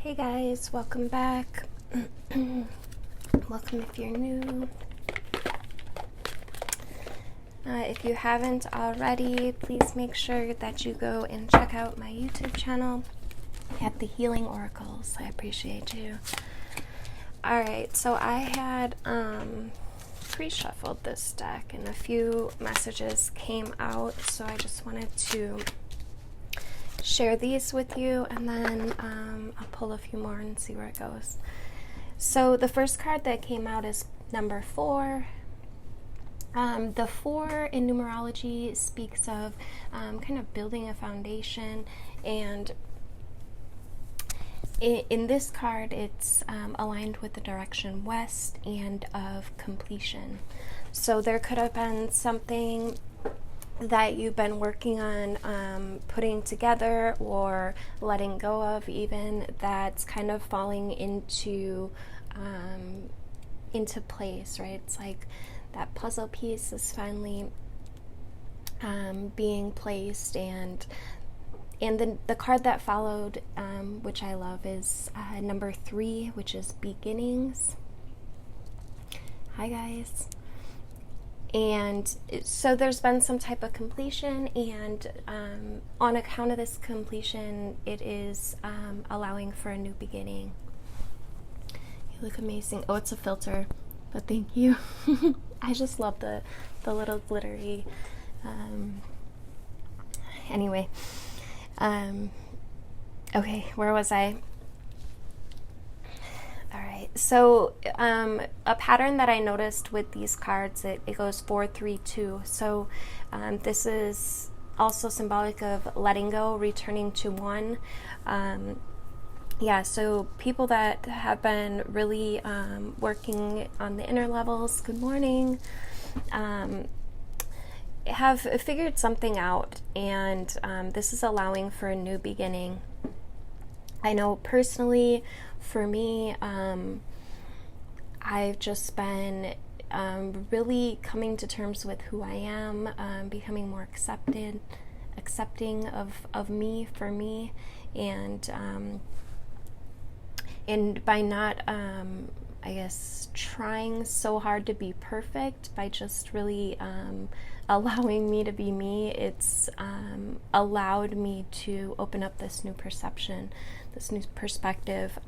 Hey guys, welcome back. Welcome if you're new. If you haven't already, please make sure that you go and check out my YouTube channel at the Healing Oracles. I appreciate you. Alright, so I had pre-shuffled this deck and a few messages came out, so I just wanted to share these with you, and then I'll pull a few more and see where it goes. So the first card that came out is number 4. The 4 in numerology speaks of kind of building a foundation, and in this card it's aligned with the direction west and of completion. So there could have been something that you've been working on putting together or letting go of, even, that's kind of falling into place, right? It's like that puzzle piece is finally being placed, and the card that followed, which I love, is number 3, which is beginnings. Hi guys. And so there's been some type of completion, and on account of this completion, it is allowing for a new beginning. You look amazing. Oh, it's a filter, but thank you. I just love the little glittery. Anyway, okay, where was I? Alright, so a pattern that I noticed with these cards, it goes 4, 3, 2. So this is also symbolic of letting go, returning to 1. Yeah, so people that have been really working on the inner levels, good morning, have figured something out, and this is allowing for a new beginning. I know personally, for me, I've just been really coming to terms with who I am, becoming more accepting of me for me, and by not, I guess, trying so hard to be perfect, by just really allowing me to be me, it's allowed me to open up this new perception, this new perspective.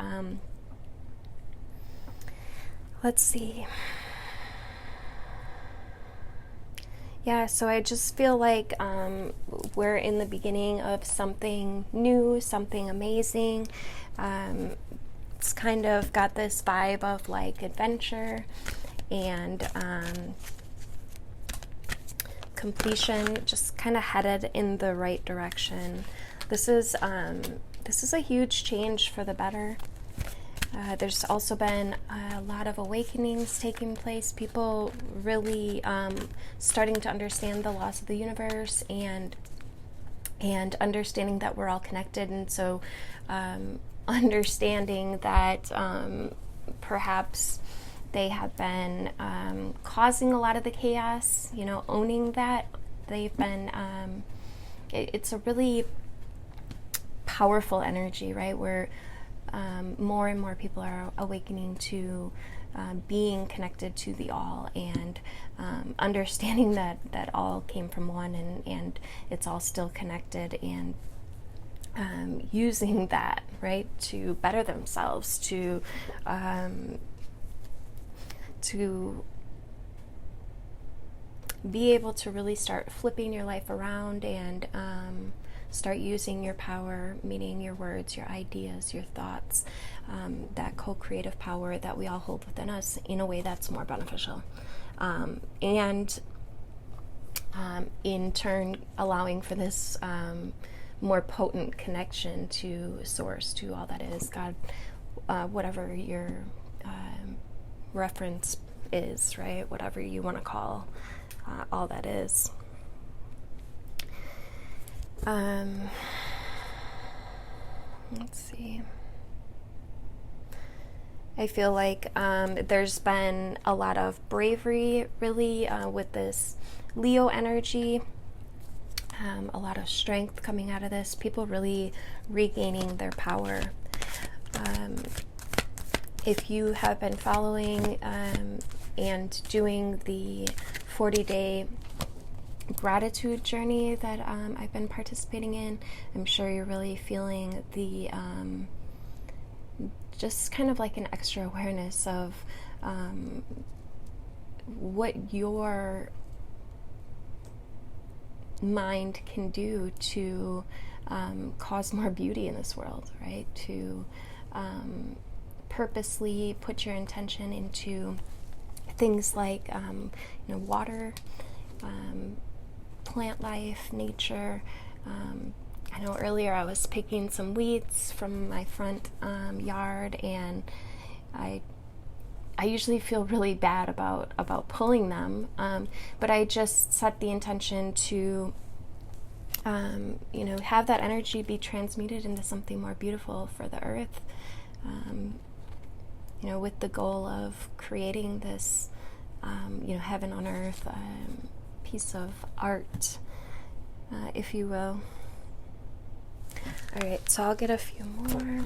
Let's see. Yeah, so I just feel like we're in the beginning of something new, something amazing. It's kind of got this vibe of like adventure and completion, just kind of headed in the right direction. This is a huge change for the better. There's also been a lot of awakenings taking place, people really starting to understand the laws of the universe, and understanding that we're all connected, and so understanding that perhaps they have been causing a lot of the chaos, owning that. They've been, it's a really powerful energy, right? Where more and more people are awakening to being connected to the all, and understanding that all came from one, and it's all still connected, and using that, right, to better themselves, to be able to really start flipping your life around, and start using your power, meaning your words, your ideas, your thoughts, that co-creative power that we all hold within us, in a way that's more beneficial, and in turn allowing for this more potent connection to source, to all that is God, whatever your reference is, right? Whatever you want to call all that is. Let's see. I feel like there's been a lot of bravery, really, with this Leo energy. A lot of strength coming out of this. People really regaining their power. If you have been following and doing the 40-day gratitude journey that I've been participating in, I'm sure you're really feeling the just kind of like an extra awareness of what your mind can do to cause more beauty in this world, right? To purposely put your intention into things like water, plant life, nature. I know earlier I was picking some weeds from my front yard, and I usually feel really bad about pulling them, but I just set the intention to have that energy be transmuted into something more beautiful for the earth, with the goal of creating this heaven on earth, piece of art, if you will. All right, so I'll get a few more.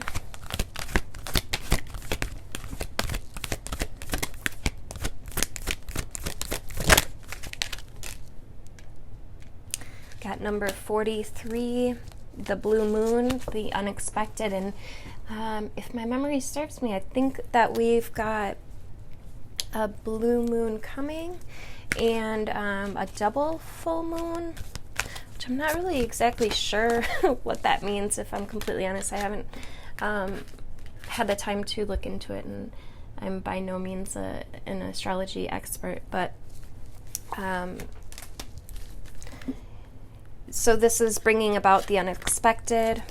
Got number 43, the blue moon, the unexpected. And if my memory serves me, I think that we've got a blue moon coming and a double full moon, which I'm not really exactly sure what that means, if I'm completely honest. I haven't had the time to look into it, and I'm by no means an astrology expert, but so this is bringing about the unexpected.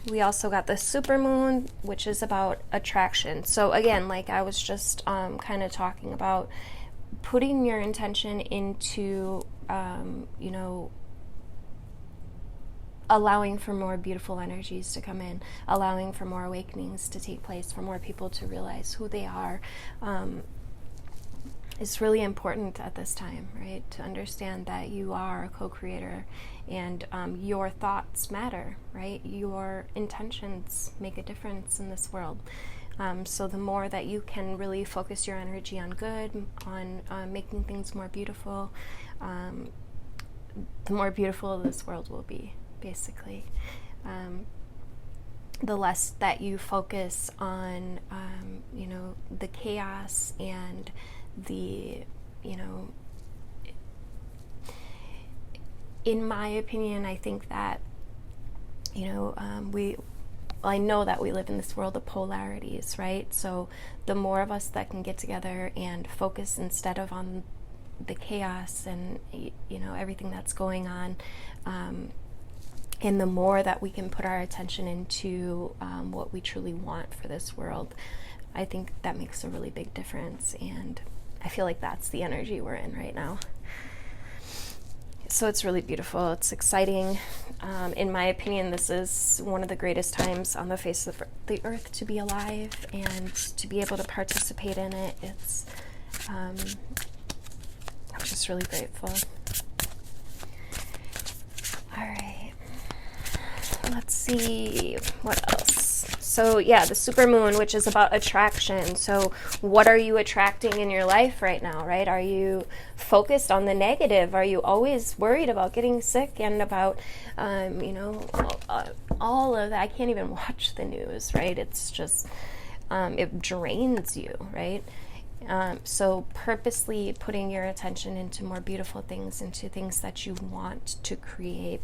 We also got the supermoon, which is about attraction. So again, like I was just kind of talking about, putting your intention into, allowing for more beautiful energies to come in, allowing for more awakenings to take place, for more people to realize who they are, is really important at this time, right? To understand that you are a co-creator, and your thoughts matter, right? Your intentions make a difference in this world. So the more that you can really focus your energy on good, on making things more beautiful, the more beautiful this world will be, basically. The less that you focus on, the chaos and the, in my opinion, I think that, I know that we live in this world of polarities, right? So the more of us that can get together and focus instead of on the chaos and, everything that's going on, and the more that we can put our attention into what we truly want for this world, I think that makes a really big difference. And I feel like that's the energy we're in right now. So it's really beautiful. It's exciting. In my opinion, this is one of the greatest times on the face of the earth to be alive and to be able to participate in it. It's, I'm just really grateful. All right. Let's see what else. So yeah, the supermoon, which is about attraction. So what are you attracting in your life right now, right? Are you focused on the negative? Are you always worried about getting sick and about, all of that? I can't even watch the news, right? It's just, it drains you, right? So purposely putting your attention into more beautiful things, into things that you want to create,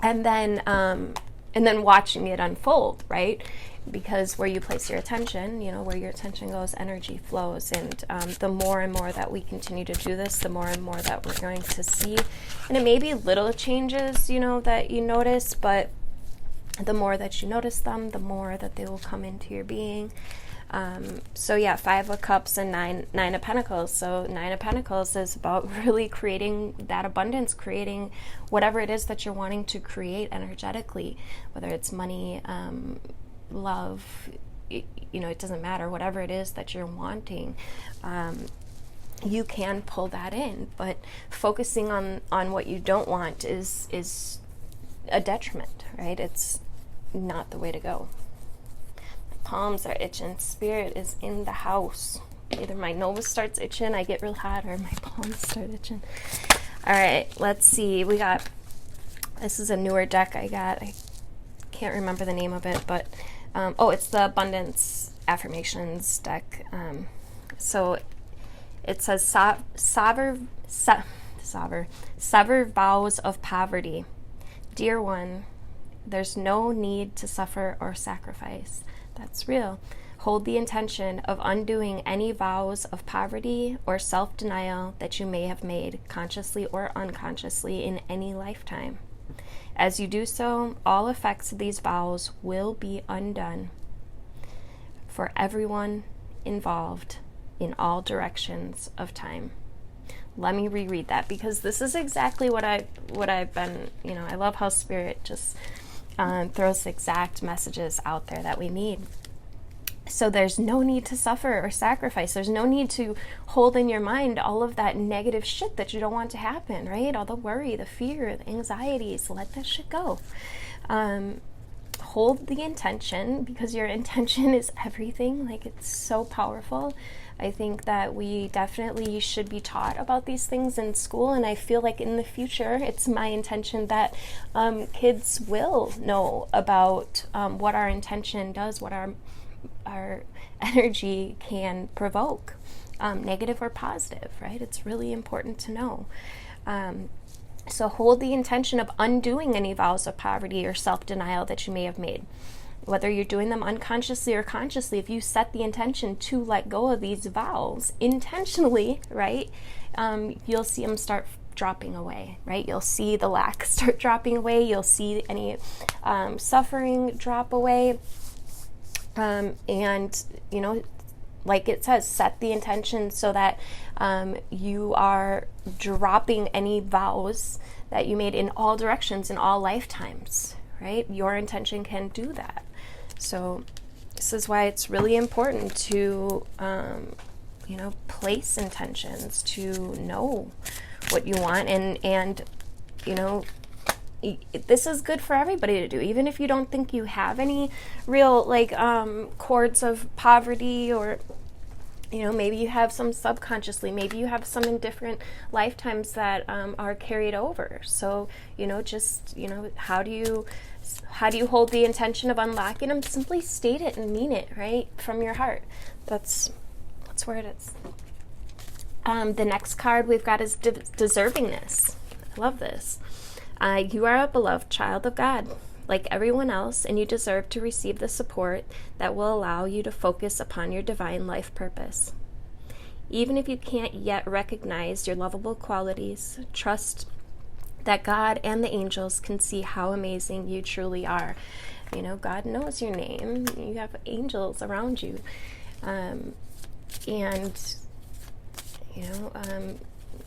and then watching it unfold, right? Because where you place your attention, where your attention goes, energy flows. And the more and more that we continue to do this, the more and more that we're going to see. And it may be little changes, that you notice, but the more that you notice them, the more that they will come into your being. So yeah, 5 of Cups and nine of Pentacles. So 9 of Pentacles is about really creating that abundance, creating whatever it is that you're wanting to create energetically, whether it's money, love, it doesn't matter, whatever it is that you're wanting, you can pull that in. But focusing on what you don't want is a detriment, right? It's not the way to go. palms are itching. Spirit is in the house. Either my nose starts itching, I get real hot, or my palms start itching. All right, let's see. This is a newer deck I got. I can't remember the name of it, but it's the Abundance Affirmations deck. So it says sever vows of poverty. Dear one, there's no need to suffer or sacrifice. That's real. Hold the intention of undoing any vows of poverty or self-denial that you may have made, consciously or unconsciously, in any lifetime. As you do so, all effects of these vows will be undone for everyone involved in all directions of time. Let me reread that, because this is exactly what I've been, I love how Spirit just throws exact messages out there that we need. So there's no need to suffer or sacrifice. There's no need to hold in your mind all of that negative shit that you don't want to happen, right? All the worry, the fear, the anxieties. Let that shit go. Hold the intention, because your intention is everything. Like, it's so powerful. I think that we definitely should be taught about these things in school, and I feel like in the future it's my intention that kids will know about what our intention does, what our energy can provoke, negative or positive, right? It's really important to know. So hold the intention of undoing any vows of poverty or self-denial that you may have made. Whether you're doing them unconsciously or consciously, if you set the intention to let go of these vows intentionally, right, you'll see them start dropping away, right? You'll see the lack start dropping away. You'll see any suffering drop away. And, like it says, set the intention so that you are dropping any vows that you made in all directions, in all lifetimes, right? Your intention can do that. So this is why it's really important to, place intentions, to know what you want, and this is good for everybody to do, even if you don't think you have any real cords of poverty, or maybe you have some subconsciously, maybe you have some in different lifetimes that are carried over. So how do you hold the intention of unlocking them? Simply state it and mean it, right, from your heart. That's where it is. The next card we've got is deservingness. I love this. You are a beloved child of God, like everyone else, and you deserve to receive the support that will allow you to focus upon your divine life purpose. Even if you can't yet recognize your lovable qualities, trust that God and the angels can see how amazing you truly are. God knows your name. You have angels around you. And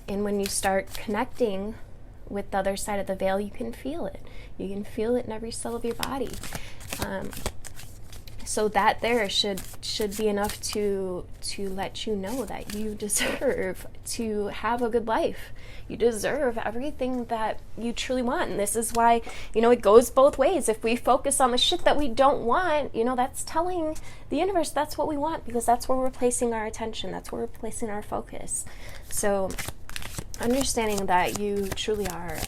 when you start connecting with the other side of the veil, you can feel it. You can feel it in every cell of your body. So that there should be enough to let you know that you deserve to have a good life. You deserve everything that you truly want. And this is why, it goes both ways. If we focus on the shit that we don't want, that's telling the universe that's what we want, because that's where we're placing our attention. That's where we're placing our focus. So understanding that you truly are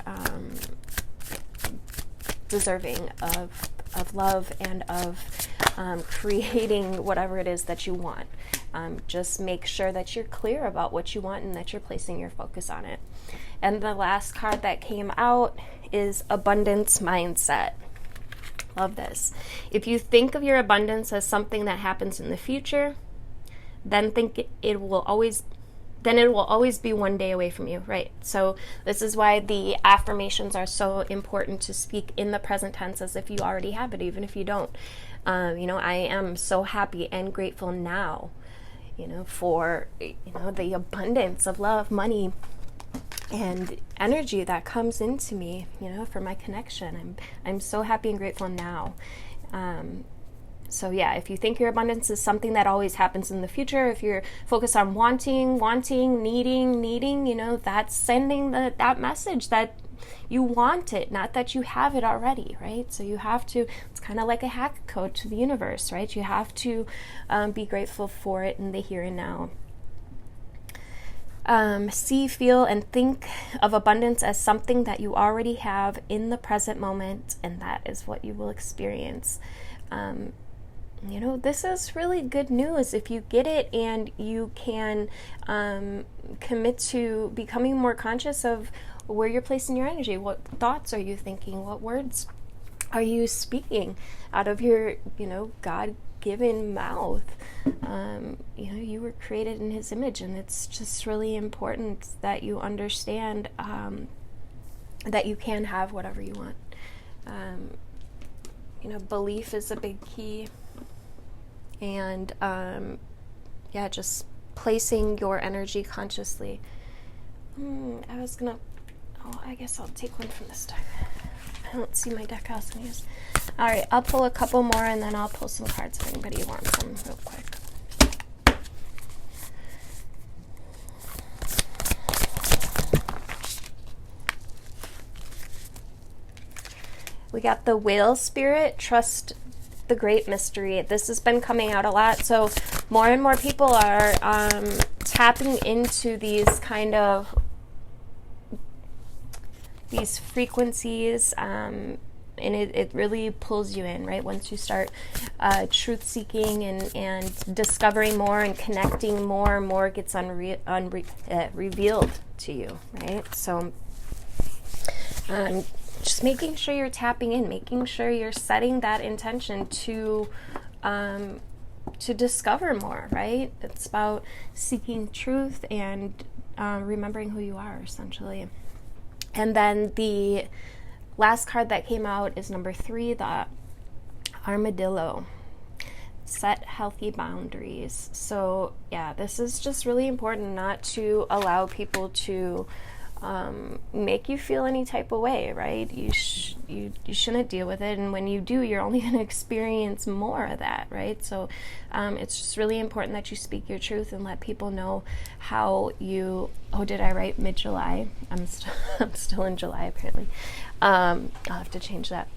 deserving of love and of creating whatever it is that you want. Just make sure that you're clear about what you want and that you're placing your focus on it. And the last card that came out is Abundance Mindset. Love this. If you think of your abundance as something that happens in the future, then it will always be one day away from you, right? So this is why the affirmations are so important, to speak in the present tense as if you already have it, even if you don't. I am so happy and grateful now, for, the abundance of love, money, and energy that comes into me, for my connection. I'm so happy and grateful now. So yeah, if you think your abundance is something that always happens in the future, if you're focused on wanting, needing, that's sending that message that you want it, not that you have it already, right? So you have to, it's kind of like a hack code to the universe, right? You have to be grateful for it in the here and now. See, feel, and think of abundance as something that you already have in the present moment, and that is what you will experience. This is really good news if you get it and you can commit to becoming more conscious of where you're placing your energy. What thoughts are you thinking? What words are you speaking out of your, God-given mouth? You were created in His image, and it's just really important that you understand that you can have whatever you want. Belief is a big key. And just placing your energy consciously. I guess I'll take one from this deck. I don't see my deck. I was going to use. All right, I'll pull a couple more, and then I'll pull some cards if anybody wants them real quick. We got the Whale Spirit, Trust the Great Mystery. This has been coming out a lot, so more and more people are tapping into these kind of these frequencies, and it really pulls you in, right? Once you start truth seeking and discovering more and connecting more gets revealed to you, right? So just making sure you're tapping in, making sure you're setting that intention to discover more, right? It's about seeking truth and remembering who you are, essentially. And then the last card that came out is number 3, the Armadillo. Set healthy boundaries. So this is just really important, not to allow people to make you feel any type of way, right? You shouldn't deal with it, and when you do, you're only going to experience more of that, right? So it's just really important that you speak your truth and let people know how you. Oh, did I write mid-July? I'm still in July apparently. I'll have to change that.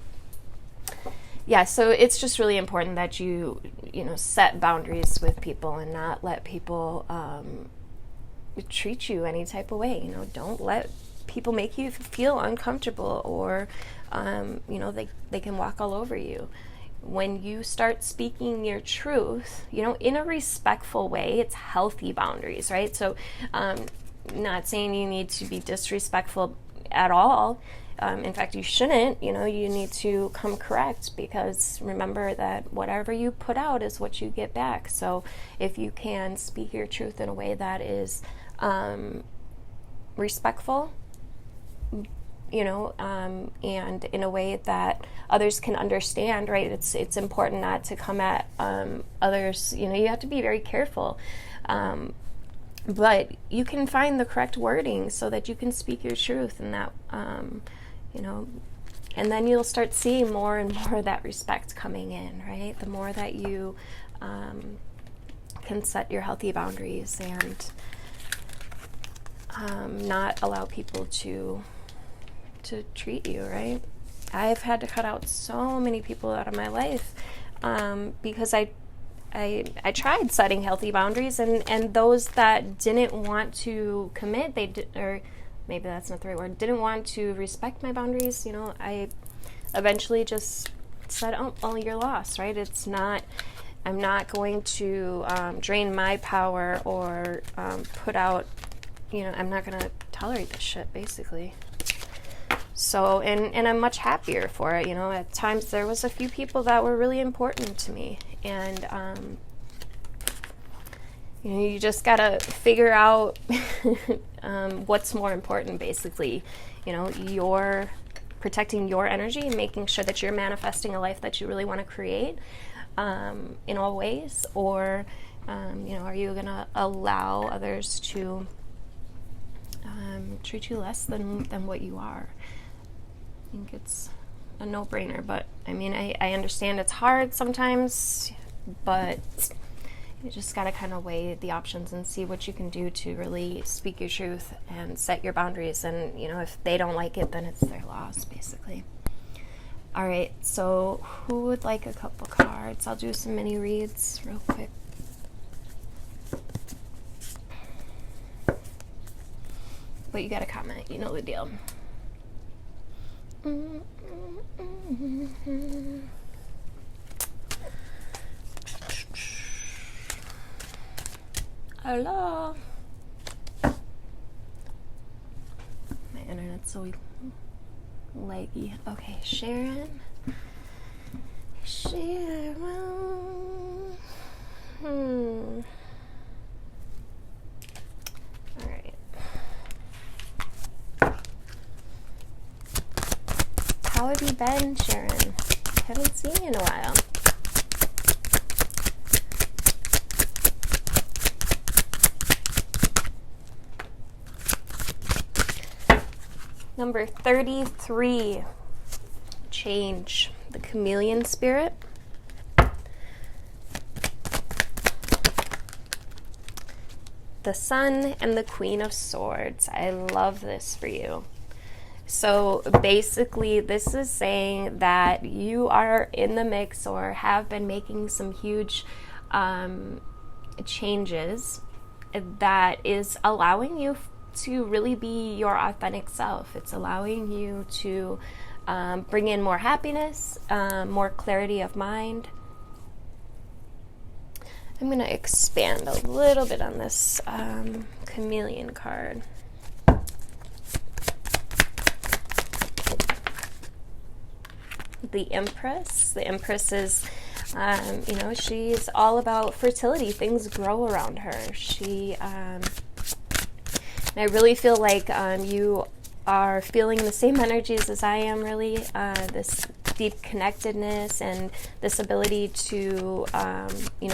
So it's just really important that you set boundaries with people and not let people treat you any type of way. Don't let people make you feel uncomfortable, or they can walk all over you. When you start speaking your truth, in a respectful way, it's healthy boundaries, right? So not saying you need to be disrespectful at all. In fact, you shouldn't. You need to come correct, because remember that whatever you put out is what you get back. So if you can speak your truth in a way that is respectful, and in a way that others can understand, right? It's important not to come at others. You have to be very careful. But you can find the correct wording so that you can speak your truth, and that, and then you'll start seeing more and more of that respect coming in, right? The more that you can set your healthy boundaries and not allow people to treat you, right? I've had to cut out so many people out of my life because I tried setting healthy boundaries, and those that didn't want to commit, or maybe that's not the right word, didn't want to respect my boundaries, I eventually just said, oh, you're lost, right? I'm not going to drain my power or put out, I'm not going to tolerate this shit, basically. So, and I'm much happier for it. At times there was a few people that were really important to me, and you just gotta figure out what's more important, basically. You're protecting your energy and making sure that you're manifesting a life that you really want to create in all ways, or are you gonna allow others to treat you less than what you are? I think it's a no-brainer, but I understand it's hard sometimes, but You just got to kind of weigh the options and see what you can do to really speak your truth and set your boundaries. And, you know, if they don't like it, then it's their loss, basically. All right, so who would like a couple cards? I'll do some mini reads real quick. But you got to comment. You know the deal. Hello. My internet's so laggy. Okay, Sharon. All right. How have you been, Sharon? Haven't seen you in a while. Number 33, change, the chameleon spirit. The Sun and the Queen of Swords. I love this for you. So basically, this is saying that you are in the mix or have been making some huge changes that is allowing you to really be your authentic self. It's allowing you to bring in more happiness, more clarity of mind. I'm going to expand a little bit on this chameleon card. The Empress. The Empress is, she's all about fertility. Things grow around her. I really feel like you are feeling the same energies as I am, really. This deep connectedness and this ability to,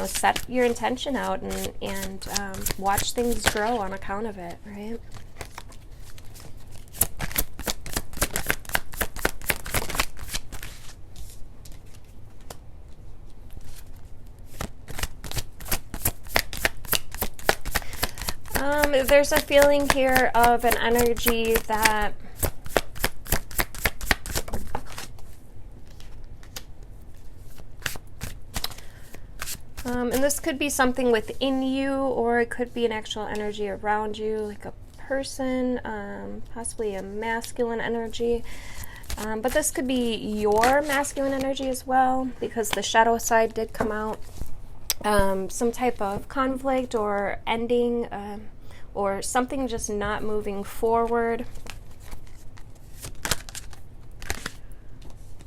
set your intention out and watch things grow on account of it, right? There's a feeling here of an energy that and this could be something within you, or it could be an actual energy around you, like a person, possibly a masculine energy. But this could be your masculine energy as well, because the shadow side did come out. Some type of conflict or ending, or something just not moving forward.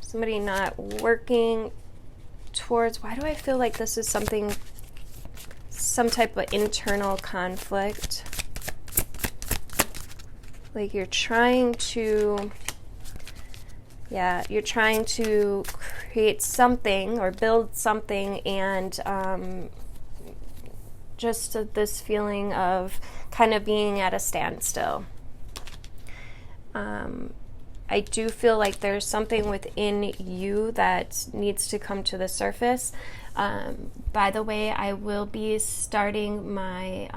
Somebody not working towards, why do I feel like this is some type of internal conflict? Like you're trying to create something or build something, and just this feeling of kind of being at a standstill. I do feel like there's something within you that needs to come to the surface. By the way, I will be starting my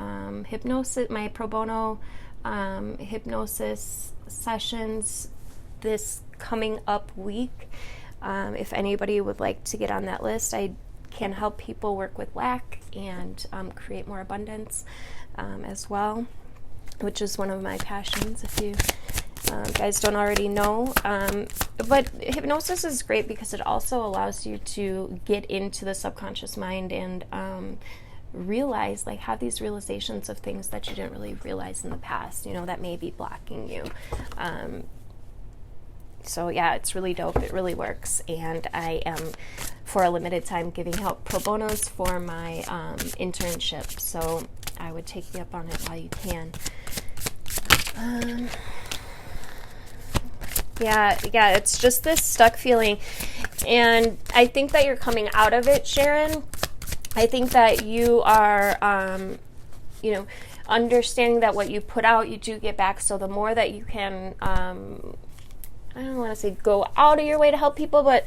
hypnosis, my pro bono hypnosis sessions this coming up week. If anybody would like to get on that list, I can help people work with lack and create more abundance as well, which is one of my passions, if you guys don't already know. But hypnosis is great because it also allows you to get into the subconscious mind and realize, like, have these realizations of things that you didn't really realize in the past, that may be blocking you. So yeah, it's really dope. It really works. And I am, for a limited time, giving out pro bonos for my internship. So I would take you up on it while you can. Yeah, it's just this stuck feeling. And I think that you're coming out of it, Sharon. I think that you are, understanding that what you put out, you do get back. So the more that you can, I don't want to say go out of your way to help people, but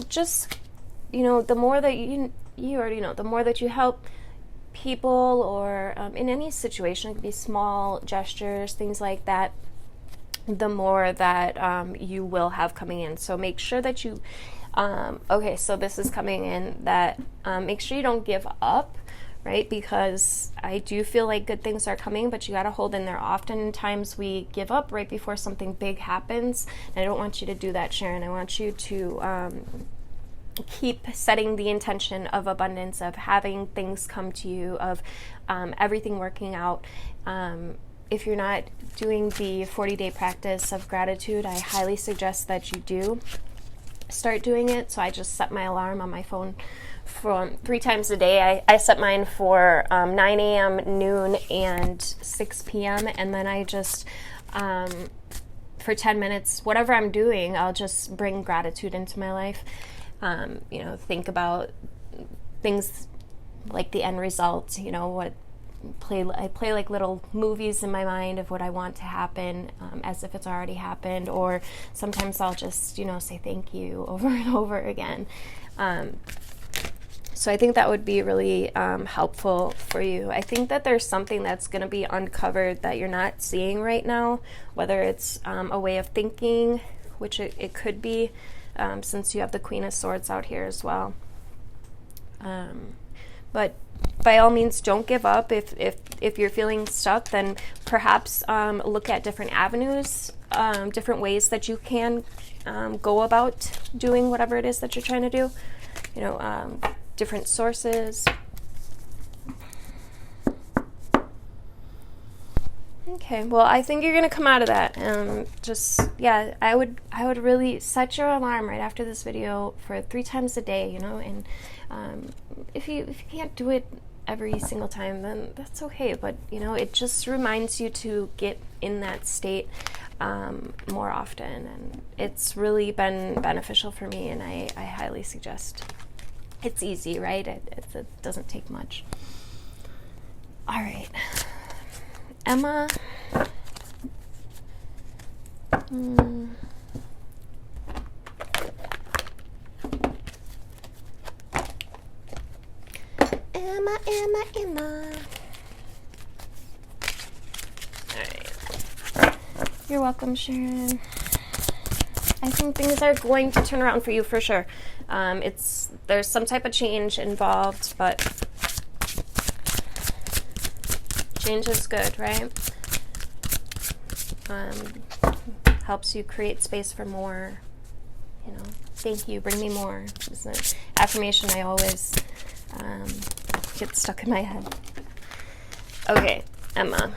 just, the more that you already know, the more that you help, people or in any situation, it could be small gestures, things like that, the more that you will have coming in. So make sure that you, okay, so this is coming in, that make sure you don't give up, right? Because I do feel like good things are coming, but you got to hold in there. Oftentimes we give up right before something big happens. And I don't want you to do that, Sharon. I want you to keep setting the intention of abundance, of having things come to you, of everything working out. If you're not doing the 40-day practice of gratitude, I highly suggest that you do start doing it. So I just set my alarm on my phone from 3 times a day. I set mine for 9 a.m., noon, and 6 p.m. And then I just, for 10 minutes, whatever I'm doing, I'll just bring gratitude into my life. Think about things like the end result, I play like little movies in my mind of what I want to happen, as if it's already happened, or sometimes I'll just, say thank you over and over again. So I think that would be really helpful for you. I think that there's something that's going to be uncovered that you're not seeing right now, whether it's a way of thinking, which it could be, since you have the Queen of Swords out here as well. But by all means, don't give up. If you're feeling stuck, then perhaps look at different avenues, different ways that you can go about doing whatever it is that you're trying to do. Different sources. Okay, well, I think you're going to come out of that. I would really set your alarm right after this video for 3 times a day, and if you can't do it every single time, then that's okay. But, it just reminds you to get in that state more often. And it's really been beneficial for me, and I highly suggest. It's easy, right? It doesn't take much. All right. Emma. Emma. All right. You're welcome, Sharon. I think things are going to turn around for you for sure. There's some type of change involved, but change is good, right? Helps you create space for more. Thank you, bring me more. It's an affirmation I always get stuck in my head. Okay, Emma.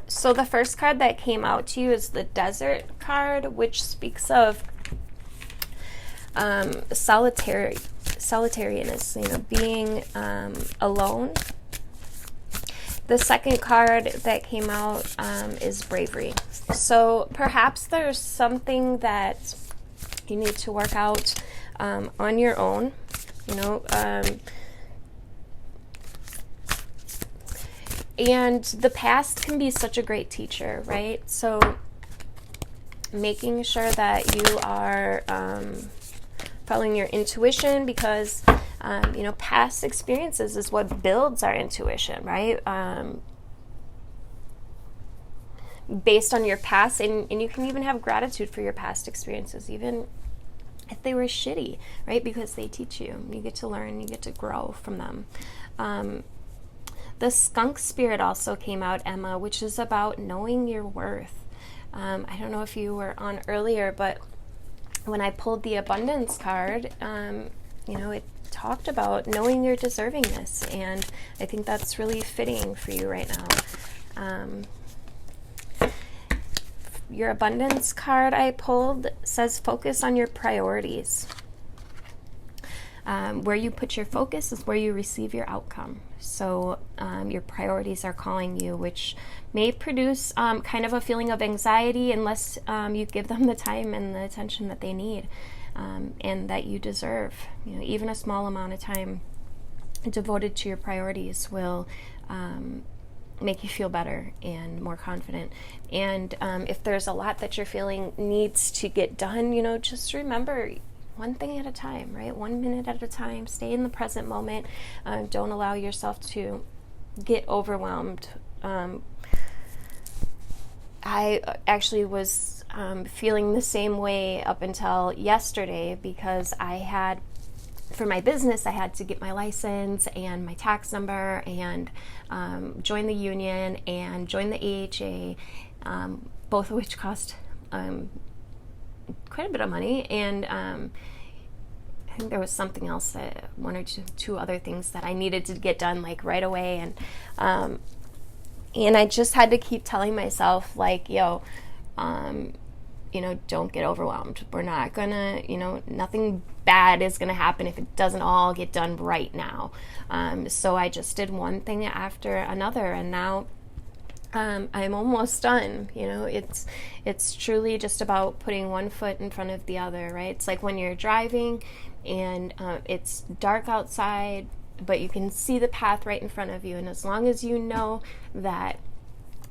So the first card that came out to you is the Desert card, which speaks of solitarianess, being alone. The second card that came out is Bravery. So perhaps there's something that you need to work out on your own, and the past can be such a great teacher, right? So making sure that you are following your intuition, because past experiences is what builds our intuition, right? Based on your past, and you can even have gratitude for your past experiences, even if they were shitty, right? Because they teach you. You get to learn, you get to grow from them. The skunk spirit also came out, Emma, which is about knowing your worth. I don't know if you were on earlier, but when I pulled the abundance card, it talked about knowing your deservingness, and I think that's really fitting for you right now. Your abundance card I pulled says focus on your priorities. Where you put your focus is where you receive your outcome. So your priorities are calling you, which may produce kind of a feeling of anxiety unless you give them the time and the attention that they need and that you deserve. Even a small amount of time devoted to your priorities will make you feel better and more confident. And if there's a lot that you're feeling needs to get done, just remember, one thing at a time, right? 1 minute at a time. Stay in the present moment. Don't allow yourself to get overwhelmed. I actually was feeling the same way up until yesterday, because for my business, I had to get my license and my tax number and join the union and join the AHA, both of which cost quite a bit of money. And I think there was something else, one or two other things that I needed to get done like right away. And I just had to keep telling myself, like, don't get overwhelmed. We're not gonna, nothing bad is gonna happen if it doesn't all get done right now. So I just did one thing after another, and now I'm almost done. It's truly just about putting one foot in front of the other, right? It's like when you're driving and it's dark outside, but you can see the path right in front of you. And as long as you know that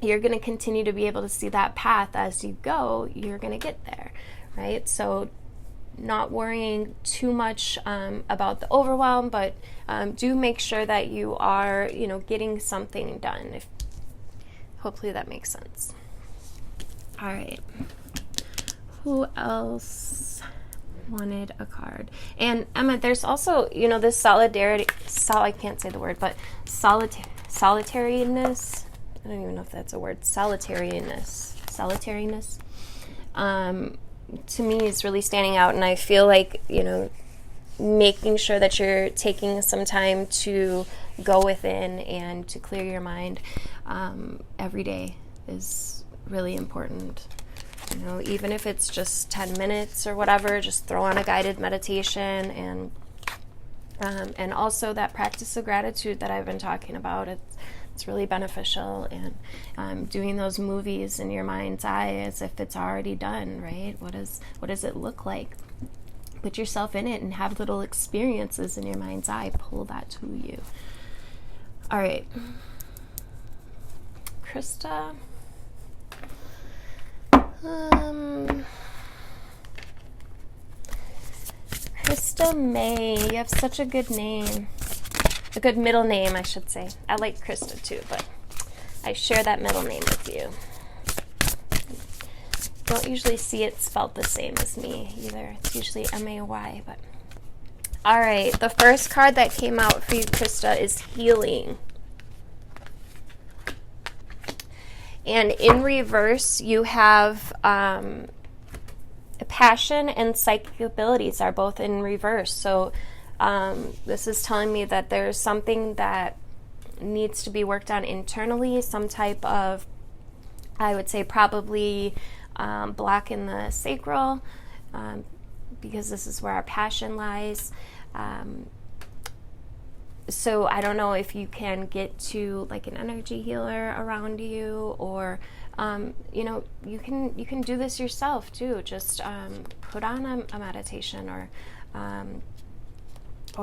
you're going to continue to be able to see that path as you go, you're going to get there, right? So not worrying too much about the overwhelm, but do make sure that you are, getting something done. Hopefully that makes sense. All right. Who else wanted a card? And Emma, there's also, this I can't say the word, but solitariness. I don't even know if that's a word. Solitariness. To me is really standing out, and I feel like, making sure that you're taking some time to go within and to clear your mind every day is really important. Even if it's just 10 minutes or whatever, just throw on a guided meditation, and also that practice of gratitude that I've been talking about. It's really beneficial, and doing those movies in your mind's eye as if it's already done, right? What does it look like? Put yourself in it and have little experiences in your mind's eye. Pull that to you. All right. Krista. Krista May. You have such a good name. A good middle name, I should say. I like Krista too, but I share that middle name with you. Don't usually see it spelled the same as me either. It's usually M-A-Y, but... All right, the first card that came out for you, Krista, is Healing. And in reverse, you have passion and psychic abilities are both in reverse. So this is telling me that there's something that needs to be worked on internally, some type of, I would say probably block in the sacral, because this is where our passion lies. So I don't know if you can get to like an energy healer around you, or you can do this yourself too. Just put on a meditation or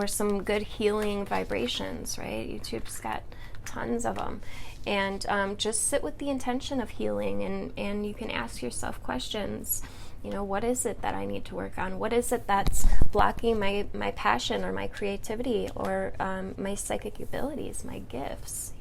some good healing vibrations, right? YouTube's got tons of them. And just sit with the intention of healing, and you can ask yourself questions. What is it that I need to work on? What is it that's blocking my passion or my creativity or my psychic abilities, my gifts?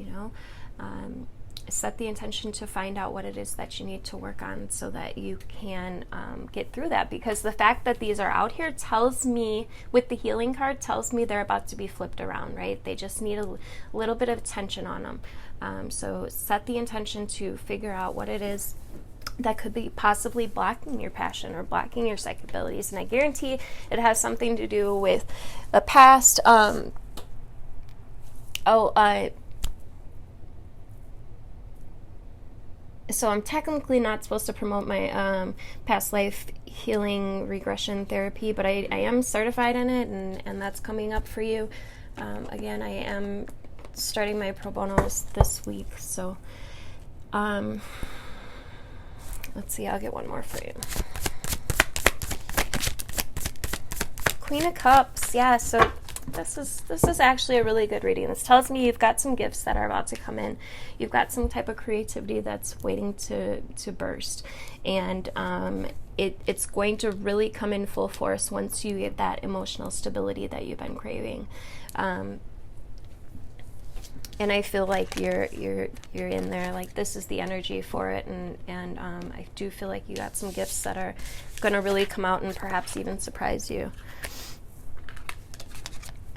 Set the intention to find out what it is that you need to work on so that you can get through that. Because the fact that these are out here tells me, with the healing card, tells me they're about to be flipped around, right? They just need a little bit of attention on them. So set the intention to figure out what it is that could be possibly blocking your passion or blocking your psychic abilities. And I guarantee it has something to do with the past. So I'm technically not supposed to promote my past life healing regression therapy, but I am certified in it, and that's coming up for you. Again, I am starting my pro bonos this week, so let's see, I'll get one more for you. Queen of Cups, yeah, so this is actually a really good reading. This tells me you've got some gifts that are about to come in. You've got some type of creativity that's waiting to burst, and it's going to really come in full force once you get that emotional stability that you've been craving. And I feel like you're in there. Like, this is the energy for it, and I do feel like you got some gifts that are going to really come out and perhaps even surprise you.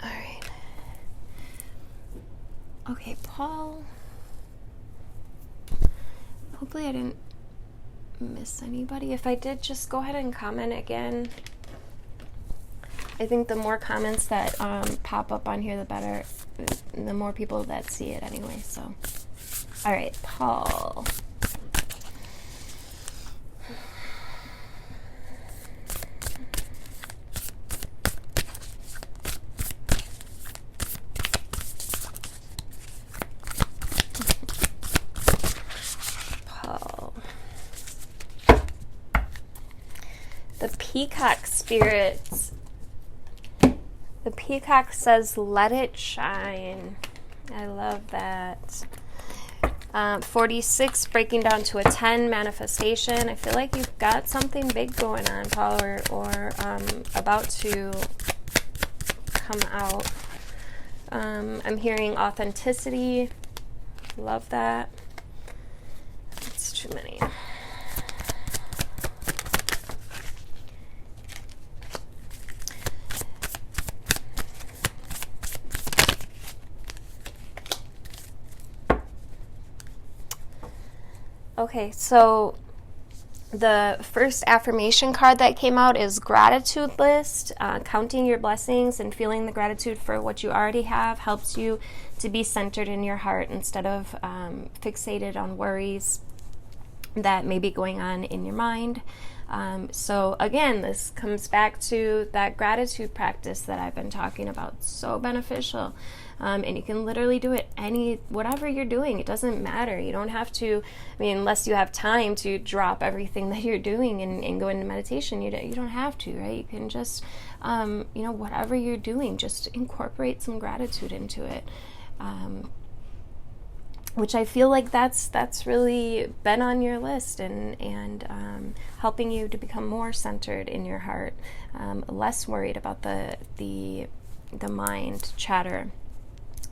All right. Okay, Paul. Hopefully I didn't miss anybody. If I did, just go ahead and comment again. I think the more comments that pop up on here, the better. The more people that see it anyway. So, all right, Paul. The Peacock spirits. The Peacock says, let it shine. I love that. 46, breaking down to a 10, manifestation. I feel like you've got something big going on, Paul, or about to come out. I'm hearing authenticity. Love that. It's too many. Okay, so the first affirmation card that came out is gratitude list. Counting your blessings and feeling the gratitude for what you already have helps you to be centered in your heart instead of fixated on worries that may be going on in your mind. So again, this comes back to that gratitude practice that I've been talking about. So beneficial. And you can literally do it whatever you're doing. It doesn't matter. You don't have to, unless you have time to drop everything that you're doing and go into meditation, you don't have to, right? You can just, whatever you're doing, just incorporate some gratitude into it. Which I feel like that's really been on your list and helping you to become more centered in your heart, less worried about the mind chatter.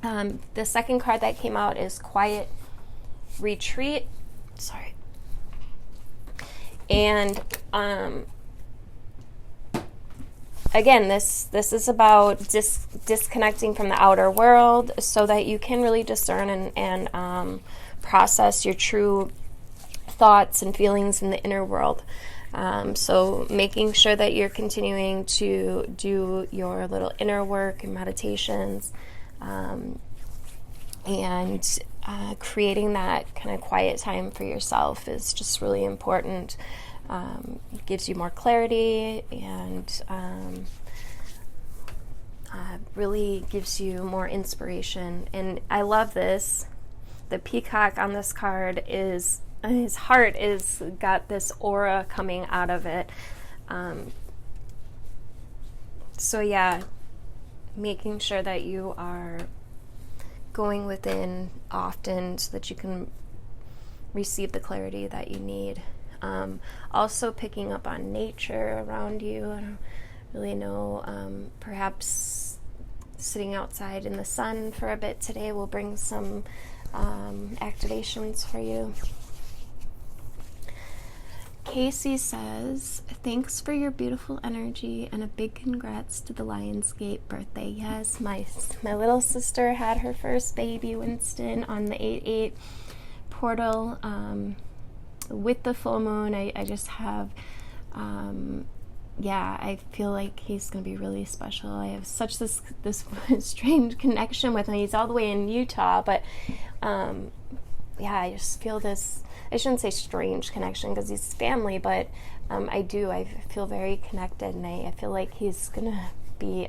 The second card that came out is Quiet Retreat. Sorry. And again, this is about disconnecting from the outer world so that you can really discern and process your true thoughts and feelings in the inner world. So making sure that you're continuing to do your little inner work and meditations, and creating that kind of quiet time for yourself is just really important. It gives you more clarity and really gives you more inspiration. And I love this. The peacock on this card is, his heart is got this aura coming out of it. So yeah, making sure that you are going within often so that you can receive the clarity that you need. Also picking up on nature around you. I don't really know. Perhaps sitting outside in the sun for a bit today will bring some activations for you. Casey says, thanks for your beautiful energy and a big congrats to the Lionsgate birthday. Yes, my little sister had her first baby, Winston, on the 8/8 portal. With the full moon, I just have, I feel like he's going to be really special. I have such this strange connection with him. He's all the way in Utah, but I just feel this, I shouldn't say strange connection because he's family, but I do. I feel very connected, and I feel like he's gonna be,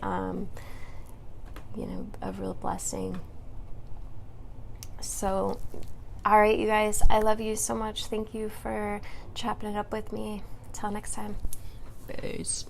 you know, a real blessing. So, all right, you guys, I love you so much. Thank you for chopping it up with me. Till next time. Peace.